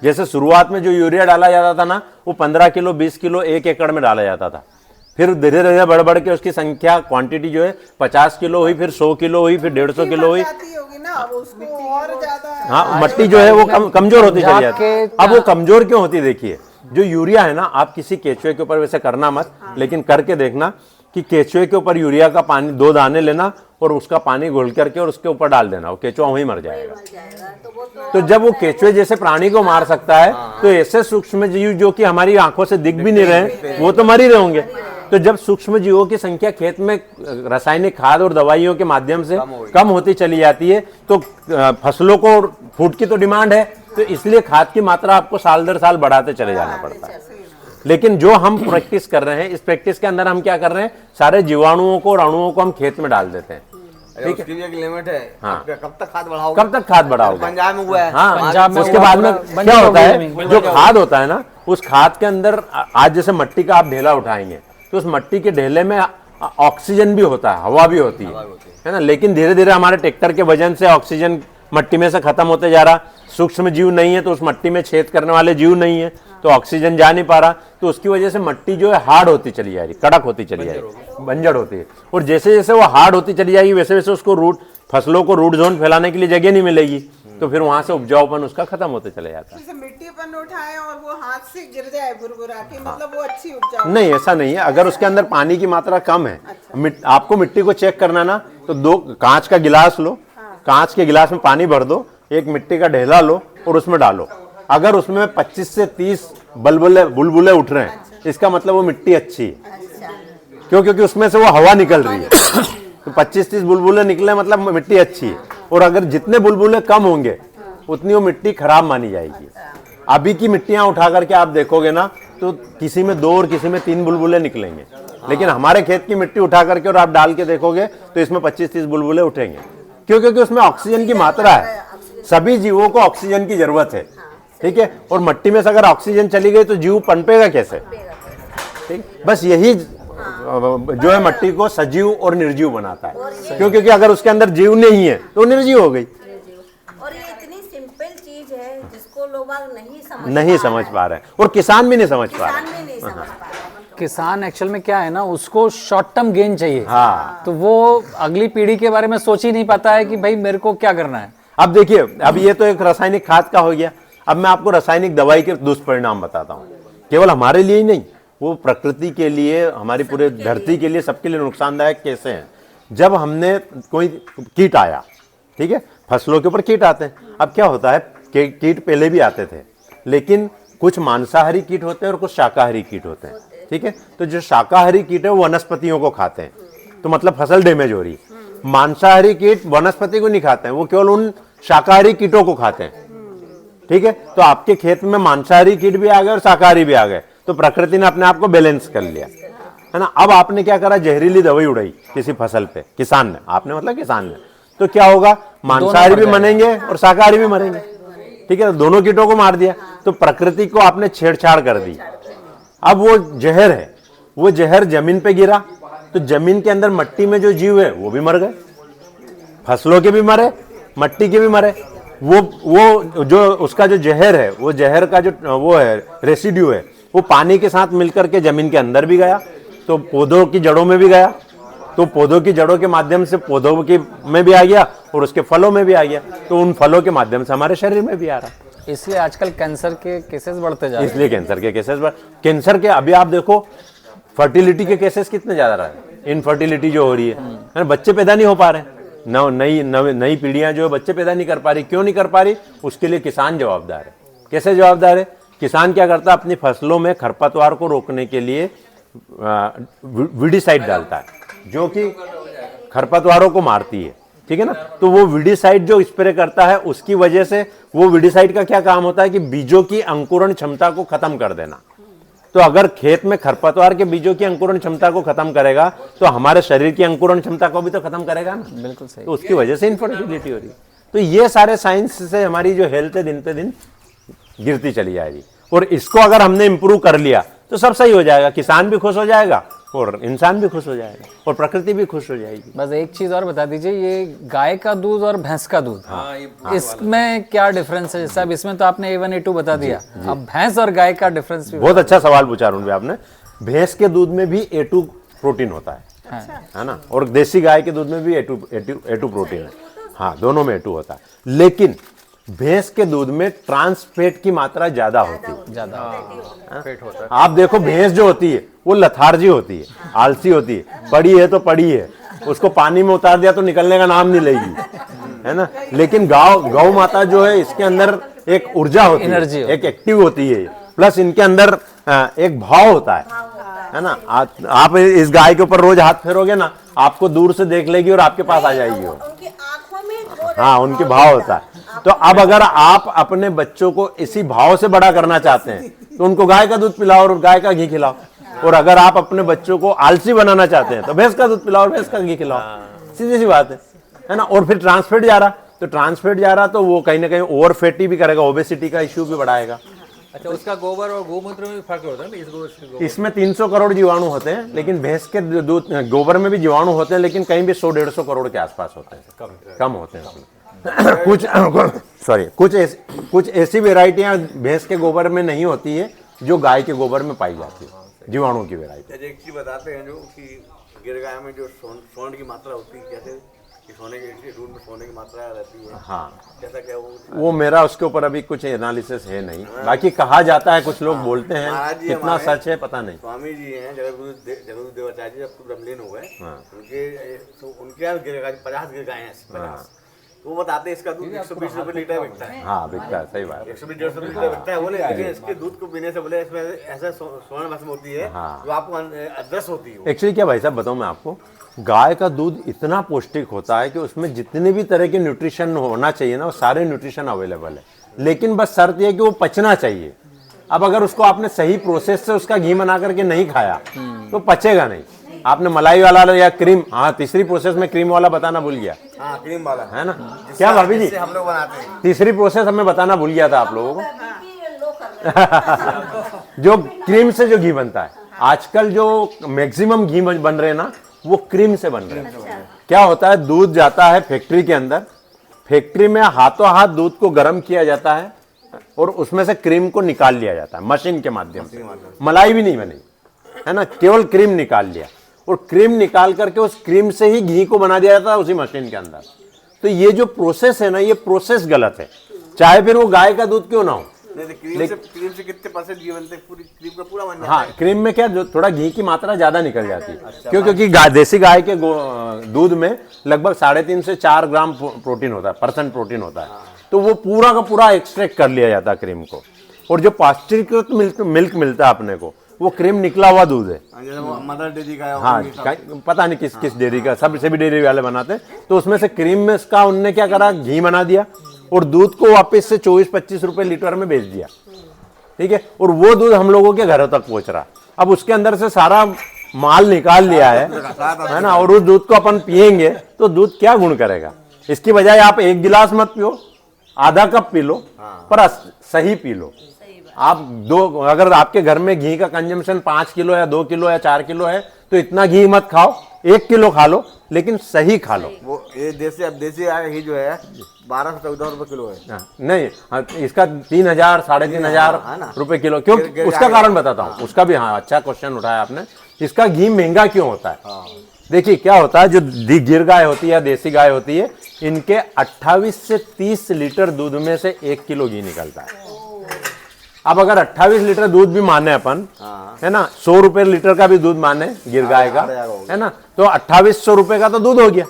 जैसे शुरुआत में जो यूरिया डाला जाता था ना, वो 15 किलो 20 किलो 1 एकड़ में डाला जाता था। फिर धीरे धीरे बढ़ बढ़ के उसकी संख्या, क्वांटिटी जो है 50 किलो हुई, फिर 100 किलो हुई, फिर 150 किलो हुई। होगी ना, अब उसको और ज्यादा। हाँ, मिट्टी जो है वो कमजोर होती चली जाती है। अब वो कमजोर क्यों होती? देखिए, जो यूरिया है ना, आप किसी केचुए के ऊपर वैसे करना मत, लेकिन करके देखना कि केचुए के ऊपर यूरिया का पानी 2 दाने लेना और उसका पानी घोल करके और उसके ऊपर डाल देना, वो केचुआ वहीं मर जाएगा। तो जब वो केचुए जैसे प्राणी को मार सकता है, तो ऐसे सूक्ष्म जीव जो कि हमारी आंखों से दिख भी नहीं रहे, वो तो मर ही रहे होंगे, तो जब सूक्ष्म जीवों की संख्या खेत में रासायनिक खाद और दवाइयों के माध्यम से कम होती चली जाती है, तो फसलों को फूड की तो डिमांड है, तो इसलिए खाद की मात्रा आपको साल दर साल बढ़ाते चले जाना पड़ता है। लेकिन जो हम प्रैक्टिस कर रहे हैं, इस प्रैक्टिस के अंदर हम क्या कर रहे हैं, सारे जीवाणुओं को और अणुओं को हम खेत में डाल देते हैं। ठीक है, एक लिमिट है। हाँ। आप कब तक खाद बढ़ाओगे? कब तक खाद बढ़ाओगे? पंजाब में हुआ है। हाँ, पंजाब में उसके हुआ, बाद में बंजर क्या हो होता गई है, जमीन। जो खाद होता है ना, उस खाद के अंदर आज जैसे मट्टी का आप ढेला उठाएंगे तो उस मट्टी के ढेले में ऑक्सीजन भी होता है, हवा भी होती है ना। लेकिन धीरे धीरे हमारे ट्रैक्टर के वजन से ऑक्सीजन मट्टी में से खत्म होते जा रहा, सूक्ष्म जीव नहीं है तो उस मट्टी में छेद करने वाले जीव नहीं है, तो ऑक्सीजन जा नहीं पा रहा, तो उसकी वजह से मट्टी जो है हार्ड होती चली जा रही, कड़क होती चली जाएगी, बंजर होती है। और जैसे जैसे वो हार्ड होती चली जाएगी वैसे वैसे उसको फसलों को रूट जोन फैलाने के लिए जगह नहीं मिलेगी, तो फिर वहां से उपजाऊपन उसका खत्म होते चले जाता है। जैसे मिट्टी अपन उठाए और वो हाथ से गिर जाए भुरभुरा के, मतलब वो अच्छी उपजाऊ नहीं, ऐसा नहीं है। अगर उसके अंदर पानी की मात्रा कम है, आपको मिट्टी को चेक करना ना, तो 2 कांच का गिलास लो, कांच के गिलास में पानी भर दो, एक मिट्टी का ढेला लो और उसमें डालो। अगर उसमें 25 से 30 बुलबुले उठ रहे हैं, इसका मतलब वो मिट्टी अच्छी है। क्यों? क्योंकि उसमें से वो हवा निकल रही है। तो 25-30 बुलबुले निकले मतलब मिट्टी अच्छी है। और अगर जितने बुलबुले कम होंगे उतनी वो मिट्टी खराब मानी जाएगी। अभी की मिट्टियां उठा करके आप देखोगे ना, तो किसी में 2 और किसी में 3 बुलबुले निकलेंगे, लेकिन हमारे खेत की मिट्टी उठा करके और आप डाल के देखोगे तो इसमें 25-30 बुलबुले उठेंगे। क्यों? क्योंकि उसमें ऑक्सीजन की मात्रा है। सभी जीवों को ऑक्सीजन की जरूरत है, ठीक है। और मट्टी में से अगर ऑक्सीजन चली गई तो जीव पनपेगा कैसे? ठीक, बस यही जो है मट्टी को सजीव और निर्जीव बनाता है। क्यों? क्योंकि अगर उसके अंदर जीव नहीं है तो निर्जीव हो गई। और ये इतनी सिंपल चीज है जिसको लोग नहीं समझ पा रहे हैं, और किसान भी नहीं समझ पा रहे। किसान भी नहीं समझ पा रहा। किसान एक्चुअल में क्या है ना, उसको शॉर्ट टर्म गेन चाहिए। हाँ, तो वो अगली पीढ़ी के बारे में सोच ही नहीं पाता है कि भाई मेरे को क्या करना है। अब देखिए, अब ये तो एक रासायनिक खाद का हो गया। अब मैं आपको रासायनिक दवाई के दुष्परिणाम बताता हूँ। केवल हमारे लिए ही नहीं, वो प्रकृति के लिए, हमारी पूरे धरती के लिए, सबके लिए नुकसानदायक कैसे हैं। जब हमने कोई कीट आया, ठीक है, फसलों के ऊपर कीट आते हैं। अब क्या होता है, कीट पहले भी आते थे, लेकिन कुछ मांसाहारी कीट होते हैं और कुछ शाकाहारी कीट होते हैं, ठीक है। तो जो शाकाहारी कीट है वो वनस्पतियों को खाते हैं, तो मतलब फसल डैमेज हो रही है। मांसाहारी कीट वनस्पति को नहीं खाते हैं, वो केवल उन शाकाहारी कीटों को खाते हैं, ठीक है। तो आपके खेत में मांसाहारी कीट भी आ गए और शाकाहारी भी आ गए, तो प्रकृति ने अपने आप को बैलेंस कर लिया, है ना। अब आपने क्या करा, जहरीली दवाई उड़ाई किसी फसल पे, किसान ने, आपने मतलब किसान ने, तो क्या होगा, मांसाहारी भी मरेंगे और शाकाहारी भी मरेंगे, ठीक है। तो दोनों कीटों को मार दिया, तो प्रकृति को आपने छेड़छाड़ कर दी। अब वो जहर है, वो जहर जमीन पे गिरा, तो जमीन के अंदर मट्टी में जो जीव है वो भी मर गए, फसलों के भी मरे, मट्टी के भी मरे। वो जो उसका जो जहर है, वो जहर का जो वो है रेसिड्यू है, वो पानी के साथ मिलकर के जमीन के अंदर भी गया, तो पौधों की जड़ों में भी गया, तो पौधों की जड़ों के माध्यम से पौधों की में भी आ गया और उसके फलों में भी आ गया, तो उन फलों के माध्यम से हमारे शरीर में भी आ रहा है। इसलिए आजकल कैंसर के केसेस बढ़ते जा रहे हैं। इसलिए कैंसर के केसेस कैंसर के अभी आप देखो, फर्टिलिटी के केसेस कितने ज्यादा रहे, इनफर्टिलिटी जो हो रही है, बच्चे पैदा नहीं हो पा रहे, नई पीढ़ियां जो बच्चे पैदा नहीं कर पा रही। क्यों नहीं कर पा रही? उसके लिए किसान जवाबदार है। कैसे जवाबदार है? किसान क्या करता है, अपनी फसलों में खरपतवार को रोकने के लिए विडिसाइड डालता है, जो कि खरपतवारों को मारती है, ठीक है ना। तो वो विडिसाइड जो स्प्रे करता है, उसकी वजह से, वो विडिसाइड का क्या काम होता है कि बीजों की अंकुरण क्षमता को खत्म कर देना। तो अगर खेत में खरपतवार के बीजों की अंकुरण क्षमता को खत्म करेगा, तो हमारे शरीर की अंकुरण क्षमता को भी तो खत्म करेगा ना। बिल्कुल सही। तो उसकी वजह से इनफर्टिलिटी हो रही है। तो ये सारे साइंस से हमारी जो हेल्थ है दिन पे दिन गिरती चली जाएगी, और इसको अगर हमने इंप्रूव कर लिया तो सब सही हो जाएगा, किसान भी खुश हो जाएगा और इंसान भी खुश हो जाएगा और प्रकृति भी खुश हो जाएगी। बस एक चीज और बता दीजिए, ये गाय का दूध और भैंस का दूध, इसमें क्या डिफरेंस है? जैसे अब इसमें तो आपने A1 A2 बता दिया, अब भैंस और गाय का डिफरेंस भी बहुत अच्छा सवाल पूछा अरुण भाई आपने। भैंस के दूध में भी A2 प्रोटीन होता है ना, और देसी गाय के दूध में भी A2 प्रोटीन है, हाँ, दोनों में A2 होता है। लेकिन भैंस के दूध में ट्रांस फैट की मात्रा ज्यादा होती है, ज्यादा। आप देखो, भैंस जो होती है वो लथार्जी होती है, आलसी होती है, पड़ी है तो पड़ी है, उसको पानी में उतार दिया तो निकलने का नाम नहीं लेगी, है ना। लेकिन गौ माता जो है, इसके अंदर एक ऊर्जा होती है, एनर्जी, एक एक्टिव होती है, प्लस इनके अंदर एक भाव होता है, है ना। आप इस गाय के ऊपर रोज हाथ फेरोगे ना, आपको दूर से देख लेगी और आपके पास आ जाएगी वो। उनकी आंखों में वो हाँ, उनके भाव होता है। तो अब अगर आप अपने बच्चों को इसी भाव से बड़ा करना चाहते हैं तो उनको गाय का दूध पिलाओ और गाय का घी खिलाओ। और अगर आप अपने बच्चों को आलसी बनाना चाहते हैं तो भैंस का दूध पिलाओ और भैंस का घी खिलाओ। सीधी सी बात है ना। और फिर ट्रांसफेट जा रहा, तो ट्रांसफेट जा रहा तो वो कहीं ना कहीं ओवर फैटी भी करेगा, ओबेसिटी का इश्यू भी बढ़ाएगा। अच्छा, उसका गोबर और गोमूत्र में भी फर्क होता है ना, इस गोबर से गोबर? इसमें 300 करोड़ जीवाणु होते हैं, लेकिन भैंस के दूध गोबर में भी जीवाणु होते हैं, लेकिन कहीं भी 100-150 करोड़ के आसपास होते हैं, कम होते हैं उसमें। कुछ ऐसी वेराइटियां भैंस के गोबर में नहीं होती है जो गाय के गोबर में पाई जाती है, जीवाणु की वेराइटी। एक चीज बताते हैं जो कि गिर गाय में जो सोने की मात्रा होती है, कैसे कि सोने के दूध में सोने की मात्रा रहती है, हाँ, कैसा क्या वो मेरा उसके ऊपर अभी कुछ एनालिसिस है नहीं। बाकी कहा जाता है, कुछ लोग बोलते हैं, महाराज जी कितना हमारे सच है पता नहीं। स्वामी जी हैं जगत देवाचार्य जी, अब तो ब्रह्मलीन हो गए। हाँ। उनके यहाँ गिर गाय 50 गिर गाय हैं, 50। तो वो बताते हैं इसका दूध 120 रुपए लीटर बिकता है। हाँ, बिकता है, सही बात है। 120-150 लीटर बिकता है। बोले लेकिन इसके दूध को पीने से बोले इसमें ऐसा स्वर्ण भस्म होती है हाँ। जो आपको अदृश्य होती है। एक्चुअली क्या भाई साहब बताऊं मैं आपको, गाय का दूध इतना पौष्टिक होता है कि उसमें जितने भी तरह के न्यूट्रिशन होना चाहिए ना, वो सारे न्यूट्रिशन अवेलेबल है। लेकिन बस शर्त यह कि वो पचना चाहिए। अब अगर उसको आपने सही प्रोसेस से उसका घी बना करके नहीं खाया तो पचेगा नहीं। आपने मलाई वाला या क्रीम, हाँ, तीसरी प्रोसेस में क्रीम वाला बताना भूल गया, हाँ, क्रीम वाला है ना। क्या भाभी जी, जिससे हम लोग बनाते हैं। तीसरी प्रोसेस हमें बताना भूल गया था आप लोगों को। बीपी लो कर जो क्रीम से जो घी बनता है, आजकल जो मैक्सिमम घी बन रहे हैं ना, वो क्रीम से बन रहे हैं। क्या होता है, दूध जाता है फैक्ट्री के अंदर, फैक्ट्री में हाथों हाथ दूध को गर्म किया जाता है और उसमें से क्रीम को निकाल लिया जाता है मशीन के माध्यम से। मलाई भी नहीं बनी, है ना, केवल क्रीम निकाल लिया और क्रीम निकाल करके उस क्रीम से ही घी को बना दिया जाता है उसी मशीन के अंदर। तो ये जो प्रोसेस है ना, ये प्रोसेस गलत है, चाहे फिर वो गाय का दूध क्यों ना हो। क्रीम से कितने % घी बनते हैं? पूरी क्रीम का पूरा बन जाता हाँ, क्रीम में क्या, जो थोड़ा घी की मात्रा ज्यादा निकल जाती है। क्यों? क्योंकि देसी गाय के दूध में लगभग 3.5 से 4 ग्राम प्रोटीन होता है, % प्रोटीन होता है। तो वो पूरा का पूरा एक्सट्रैक्ट कर लिया जाता है क्रीम को। और जो पाश्चुरीकृत मिल्क मिलता है अपने को, वो क्रीम निकला हुआ दूध है। जैसे वो मदर डेयरी का है, हाँ, पता नहीं किस किस डेयरी का, सब से भी डेयरी वाले बनाते हैं। तो उसमें से क्रीम में इसका उनने क्या करा, घी बना दिया और दूध को वापस से 24-25 रुपए लीटर में बेच दिया। ठीक है, और वो दूध हम लोगों के घरों तक पहुंच रहा। अब उसके अंदर से सारा माल निकाल लिया है ना, और उस दूध को अपन पिएंगे तो दूध क्या गुण करेगा। इसकी बजाय आप 1 गिलास मत पियो, आधा कप पी लो, पर सही पी लो। आप अगर आपके घर में घी का कंजम्पशन 5 किलो या 2 किलो या 4 किलो है तो इतना घी मत खाओ, 1 किलो खा लो, लेकिन सही खा लो। वो ये देसी घी जो है 12 से 14 रुपए किलो है। नहीं, इसका 3,000 3,500 रुपए किलो क्यों? उसका कारण बताता हूँ, उसका भी। हाँ, अच्छा क्वेश्चन उठाया आपने। इसका घी महंगा क्यों होता है? देखिए क्या होता है, जो गिर गाय होती है, देसी गाय होती है, इनके 28 से 30 लीटर दूध में से 1 किलो घी निकलता है। अब अगर 28 लीटर दूध भी माने अपन, है ना, 100 रुपए लीटर का भी दूध माने गिर गाय का, है ना, तो 2800 रुपए का तो दूध हो गया।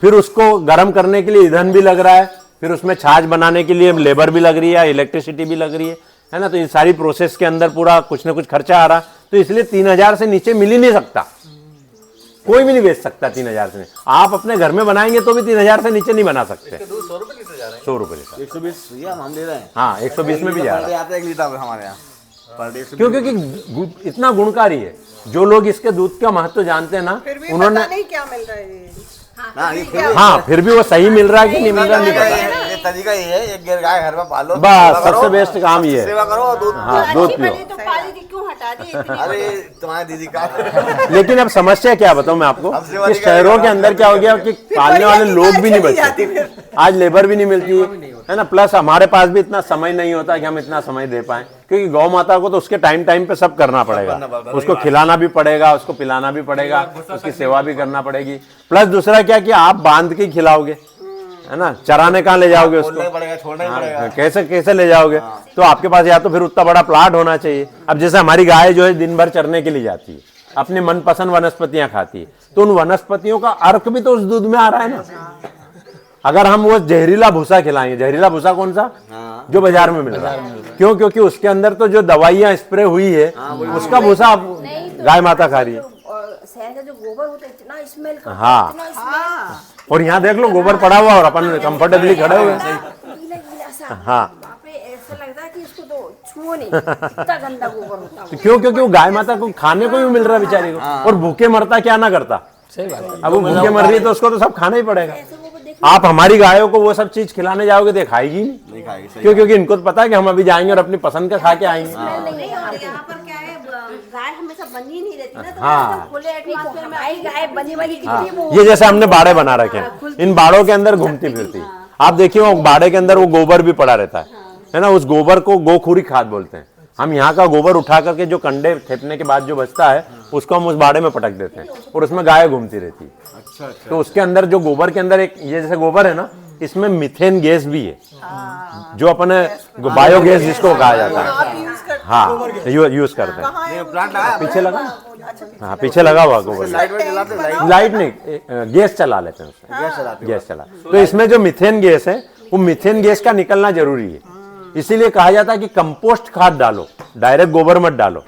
फिर उसको गर्म करने के लिए ईंधन भी लग रहा है, फिर उसमें छाछ बनाने के लिए लेबर भी लग रही है, इलेक्ट्रिसिटी भी लग रही है ना। तो ये सारी प्रोसेस के अंदर पूरा कुछ ना कुछ खर्चा आ रहा। तो इसलिए 3000 से नीचे मिल ही नहीं सकता, कोई भी नहीं बेच सकता 3000 से। आप अपने घर में बनाएंगे तो भी 3000 से नीचे नहीं बना सकते। 100 रुपए लीटर जा रहा है? 100 रुपए लीटर, 120 हम दे रहे हैं। हाँ, 120 में भी जा रहा है। आता है 1 लीटर हमारे यहाँ पर डे। क्यों? क्योंकि इतना गुणकारी है। जो लोग इसके दूध का महत्व जानते हैं ना, फिर भी उन्होंने, पता नहीं क्या मिल रहा है ये। हाँ, फिर भी वो सही मिल रहा है कि नहीं मिल रहा नहीं पता। ये तरीका ये है, एक गिर गाय घर में पालो, बस सबसे बेस्ट काम ये है। सेवा करो और दूध। हाँ, दूध पियो। तो पाली थी, क्यों हटा दी इतनी? अरे तुम्हारी दीदी का लेकिन अब समस्या क्या बताऊं मैं आपको, कि शहरों के अंदर क्या हो गया कि पालने वाले लोग भी नहीं बचते, आज लेबर भी नहीं मिलती है ना। प्लस हमारे पास भी इतना समय नहीं होता कि हम इतना समय दे पाए, क्योंकि गौ माता को तो उसके टाइम टाइम पे सब करना पड़ेगा। उसको खिलाना भी पड़ेगा, उसको पिलाना भी पड़ेगा, उसकी सेवा भी करना पड़ेगी। प्लस दूसरा क्या कि आप बांध के खिलाओगे, है ना, चराने कहाँ ले जाओगे उसको, छोड़ना ही पड़ेगा। कैसे ले जाओगे। तो आपके पास या तो फिर उतना बड़ा प्लाट होना चाहिए। अब जैसे हमारी गाय जो है दिन भर चरने के लिए जाती है, अपनी मनपसंद वनस्पतियां खाती है, तो उन वनस्पतियों का अर्क भी तो उस दूध में आ रहा है ना। अगर हम वो जहरीला भूसा खिलाएंगे, जहरीला भूसा कौन सा, जो बाजार में मिल रहा है, क्यों? क्योंकि उसके अंदर तो जो दवाइयां स्प्रे हुई है उसका भूसा गाय माता खा रही है। शहर का जो गोबर होता है इतना स्मेल करता है, हाँ। इतना स्मेल, और यहाँ देख लो गोबर पड़ा हुआ और अपन कंफर्टेबली खड़े हुए हैं। गीला गीला सा। हाँ। वहाँ पे ऐसा लगता है कि इसको तो छुओ नहीं, इतना गंदा गोबर होता है। तो क्यों? क्योंकि वो गाय माता को खाने को भी मिल रहा है बेचारी को, और भूखे मरता क्या ना करता। सही बात है। अब वो भूखे मर रही है तो उसको तो सब खाना ही पड़ेगा। ऐसे गोबर देख आप हमारी गायों को वो सब चीज खिलाने जाओगे तो ये खाएगी नहीं। नहीं खाएगी, सही क्यों? क्योंकि इनको तो पता है कि हम अभी जाएंगे और अपनी पसंद का खा के आएंगे। नहीं, और यहाँ पर क्या है, गाय हमेशा बनी नहीं रहती ना, तो हाँ। एकदम खुले एटमॉस्फेयर में आई गाय बनी बनी दिखती है वो। ये जैसे हमने बाड़े बना रखे हैं, इन बाड़ों के अंदर घूमती फिरती। आप देखिए वो बाड़े के अंदर वो गोबर भी पड़ा रहता है ना, उस गोबर को गोखुरी खाद बोलते हैं। हम यहाँ का गोबर उठा करके जो कंडे थेपने के बाद जो बचता है उसको हम उस बाड़े में पटक देते हैं और उसमें गाय घूमती रहती है। अच्छा अच्छा। तो उसके अंदर जो गोबर के अंदर एक ये जैसे गोबर है ना, इसमें मीथेन गैस भी है, जो अपने बायोगैस जिसको कहा जाता है। आप यूज करते हाँ, यूज करते हैं। ये प्लांट लगाया पीछे लगा, हाँ पीछे लगा हुआ गोबर। लाइट वाइट जलाते हैं, लाइट नहीं, गैस चला लेते हैं उसमें, गैस चलाते गैस चला। तो इसमें जो मीथेन गैस है वो मीथेन गैस का निकलना जरूरी है। इसीलिए कहा जाता है कि कंपोस्ट खाद डालो, डायरेक्ट गोबर मत डालो।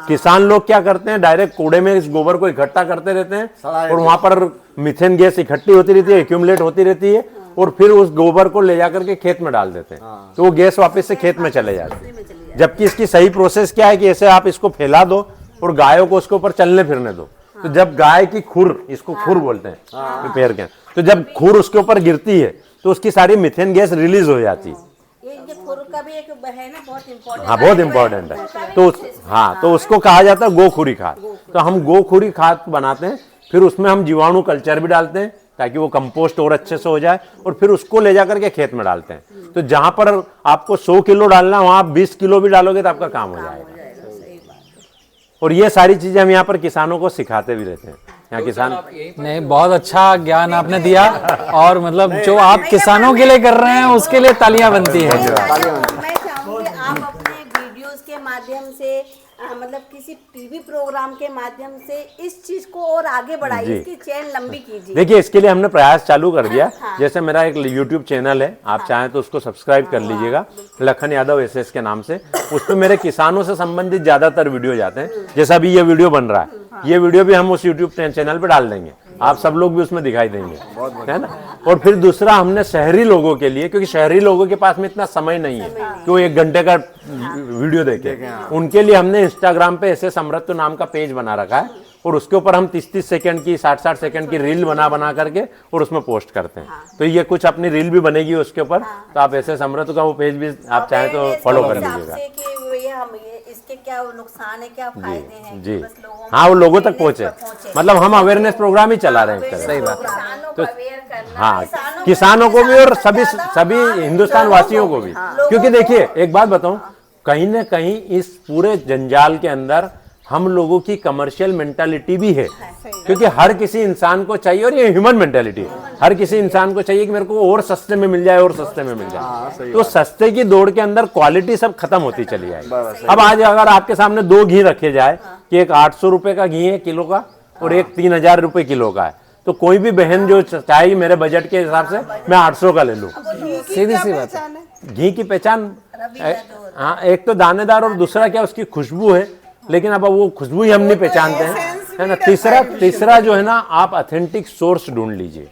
किसान लोग क्या करते हैं, डायरेक्ट कूड़े में इस गोबर को इकट्ठा करते रहते हैं और वहां पर मीथेन गैस इकट्ठी होती रहती है, एक्यूमुलेट होती रहती है, और फिर उस गोबर को ले जाकर के खेत में डाल देते हैं। तो वो गैस वापस से खेत में चले जाती है। जबकि इसकी सही प्रोसेस क्या है कि ऐसे आप इसको फैला दो और गायों को उसके ऊपर चलने फिरने दो। तो जब गाय की खुर, इसको खुर बोलते हैं पैर के, तो जब खुर उसके ऊपर गिरती है तो उसकी सारी मीथेन गैस रिलीज हो जाती है। ये खुर का भी एक है ना, बहुत इम्पोर्टेंट। हाँ, बहुत इंपॉर्टेंट है। तो हाँ, तो उसको कहा जाता है गोखुरी खाद। तो हम गोखुरी खाद बनाते हैं, फिर उसमें हम जीवाणु कल्चर भी डालते हैं ताकि वो कंपोस्ट और अच्छे से हो जाए, और फिर उसको ले जाकर के खेत में डालते हैं। तो जहां पर आपको 100 किलो डालना है वहां आप 20 किलो भी डालोगे तो आपका काम हो जाएगा। और ये सारी चीजें हम यहाँ पर किसानों को सिखाते भी रहते हैं। यहाँ किसान नहीं, बहुत अच्छा ज्ञान आपने दिया, और मतलब जो आप किसानों के लिए कर रहे हैं उसके लिए तालियां बनती हैं। मैं चाहूंगी आप अपने वीडियोस के माध्यम से, मतलब किसी टीवी प्रोग्राम के माध्यम से इस चीज को और आगे बढ़ाइए, जी। इसकी चेन लंबी कीजिए। देखिए, इसके लिए हमने प्रयास चालू कर दिया। जैसे मेरा एक YouTube चैनल है, आप चाहें तो उसको सब्सक्राइब कर लीजिएगा, लखन यादव SS के नाम से। उस पर मेरे किसानों से संबंधित ज्यादातर वीडियो जाते हैं। जैसा अभी ये वीडियो बन रहा है, ये वीडियो भी हम उस YouTube चैनल पे डाल देंगे, आप सब लोग भी उसमें दिखाई देंगे, है ना। और फिर दूसरा, हमने शहरी लोगों के लिए, क्योंकि शहरी लोगों के पास में इतना समय नहीं है कि वो 1 घंटे का वीडियो देखे, उनके लिए हमने इंस्टाग्राम पे SS अमृत नाम का पेज बना रखा है, और उसके ऊपर हम 30-30 सेकंड की, 60-60 सेकंड की रील बना करके और उसमें पोस्ट करते हैं। तो ये कुछ अपनी रील भी बनेगी उसके ऊपर, तो आप SS अमृत का वो पेज भी आप चाहें तो फॉलो कर लीजिएगा। इसके क्या नुकसान है, क्या फायदे हैं, जी, बस लोगों हाँ, वो लोगों तक पहुंचे। मतलब हम अवेयरनेस प्रोग्राम ही चला रहे हैं एक तरह से। सही बात है। किसानों को अवेयर करना, हाँ, किसानों को भी और सभी हिंदुस्तान वासियों को भी। क्योंकि देखिए, एक बात बताऊं, कहीं ना कहीं इस पूरे जंजाल के अंदर हम लोगों की कमर्शियल मेंटालिटी भी है। क्योंकि हर किसी इंसान को चाहिए, और ये ह्यूमन मेंटालिटी है, हर किसी इंसान को चाहिए कि मेरे को और सस्ते में मिल जाए, और सस्ते में मिल जाए। तो सस्ते की दौड़ के अंदर क्वालिटी सब खत्म होती चली जाएगी। अब आज अगर आपके सामने 2 घी रखे जाए कि एक 800 रुपए का घी है किलो का और एक 3000 रुपए किलो का है, तो कोई भी बहन जो चाहेगी मेरे बजट के हिसाब से मैं 800 का ले लूं। सीधी सी बात है। घी की पहचान, हाँ, एक तो दानेदार और दूसरा क्या उसकी खुशबू है, लेकिन अब वो खुशबू ही हम नहीं पहचानते हैं, है ना। तीसरा जो है ना, आप ऑथेंटिक सोर्स ढूंढ लीजिए,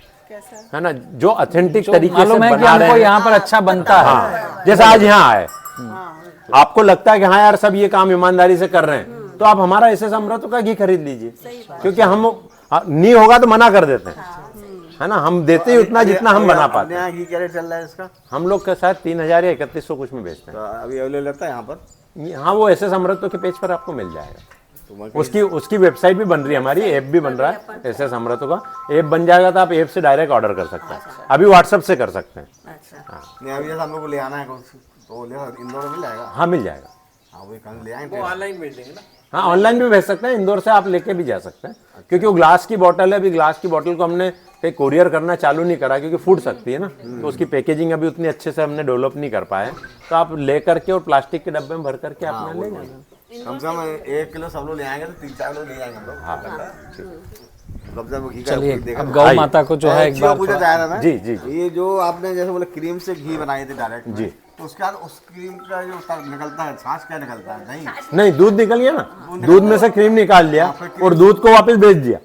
है ना, जो ऑथेंटिक तरीके से मालूम है कि बना रहे हमको हैं। यहाँ पर अच्छा बनता है। हाँ, जैसा आज यहाँ आए, आपको लगता है कि हाँ यार सब ये काम ईमानदारी से कर रहे हैं, तो आप हमारा SS अमृत का घी खरीद लीजिए। क्योंकि हम नहीं होगा तो मना कर देते हैं, है ना। हम देते ही उतना जितना हम बना पाते हैं। यहाँ घी क्या रेट चल रहा है इसका? हम लोग के साथ 3000 या 3100 कुछ में बेचते हैं। तो अभी अवेलेबल रहता है यहाँ पर? हाँ, वो SS अमृत के पेज पर आपको मिल जाएगा। उसकी वेबसाइट भी बन रही है, हमारी ऐप भी बन रहा है SS अमृत का। ऐप बन जाएगा तो आप ऐप से डायरेक्ट ऑर्डर कर सकते हैं, अभी व्हाट्सएप से कर सकते हैं। नहीं, अभी जैसे हम लोग को ले आना है तो इंदौर में मिल जाएगा? हाँ, मिल जाएगा। हाँ, वही कल ले आएंगे। ऑनलाइन भेज देंगे ना। हाँ, ऑनलाइन भी भेज सकते हैं, इंदौर से आप लेके भी जा सकते हैं। क्योंकि वो ग्लास की बोतल है, अभी ग्लास की बोतल को हमने कहीं कोरियर करना चालू नहीं करा, क्योंकि फूट सकती है ना, तो उसकी पैकेजिंग अभी उतनी अच्छे से हमने डेवलप नहीं कर पाए। तो आप ले करके और प्लास्टिक के डब्बे में भर करके अपना ले जाना। कम से कम 1 किलो सब लोग ले आएंगे तो 3-4 किलो ले जाएंगे हम लोग। चलिए, अब गौ माता को जो है एक बार पूछा जा रहा है जी जी ये जो आपने जैसे बोले क्रीम से घी बनाए थे डायरेक्ट, जी, तो उसके बाद उस क्रीम का जो निकलता है छाछ क्या निकलता है? नहीं, नहीं, दूध निकल गया ना, दूध में से क्रीम निकाल लिया और दूध को वापस बेच दिया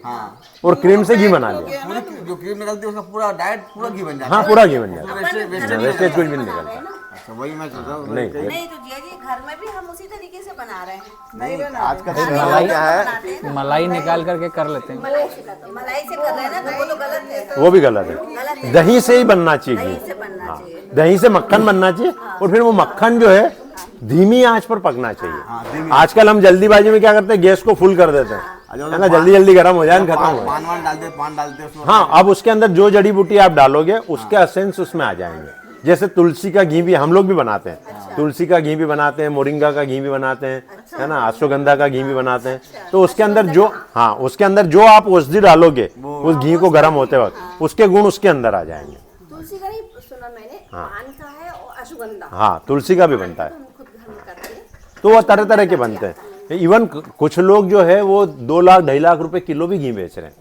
और क्रीम से घी बना लिया। पूरी जो क्रीम निकलती है उसका पूरा डाइट पूरा घी बन जाता हाँ, पूरा घी बन जाता है, है। वेस्टेज कुछ भी नहीं निकलता। अच्छा, वही मैं सोच रहा हूँ। नहीं, नहीं तो जिया जी घर में भी हम उसी तरीके से बना रहे हैं। नहीं, आज का मलाई क्या है, मलाई निकाल करके कर लेते हैं। मलाई से कर रहे हैं ना, तो वो तो गलत है। वो भी गलत है, दही से ही बनना चाहिए दही घी। से बनना चाहिए। दही से मक्खन बनना चाहिए और फिर वो मक्खन जो है धीमी आंच पर पकना चाहिए। आजकल हम जल्दीबाजी में क्या करते हैं, गैस को फुल कर देते हैं, है ना, जल्दी जल्दी गर्म हो जाए, खत्म हो जाए। पान डालते हैं उसमें। हाँ, अब उसके अंदर जो जड़ी बूटी आप डालोगे उसके एसेंस उसमें आ जाएंगे। जैसे तुलसी का घी भी हम लोग भी बनाते हैं, तुलसी का घी भी बनाते हैं, मोरिंगा का घी भी बनाते हैं, है ना, अश्वगंधा का घी भी बनाते हैं। तो उसके अंदर जो, हाँ, उसके अंदर जो आप औषधि डालोगे उस घी को गर्म होते वक्त, उसके गुण उसके अंदर आ जाएंगे। तुलसी का नहीं सुना मैंने, पान का है और अश्वगंधा हाँ, तुलसी का भी बनता है, हम खुद घर में करते हैं। तो वो तरह तरह के बनते हैं। इवन कुछ लोग जो है वो 2 लाख 2.5 लाख रुपए किलो भी घी बेच रहे हैं,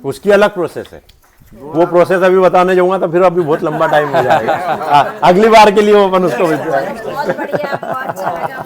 उसकी अलग प्रोसेस है। वो प्रोसेस अभी बताने जाऊंगा तो फिर अभी बहुत लंबा टाइम हो जाएगा। अगली बार के लिए वो अपन उसको बहुत बढ़िया, बहुत अच्छा लगा।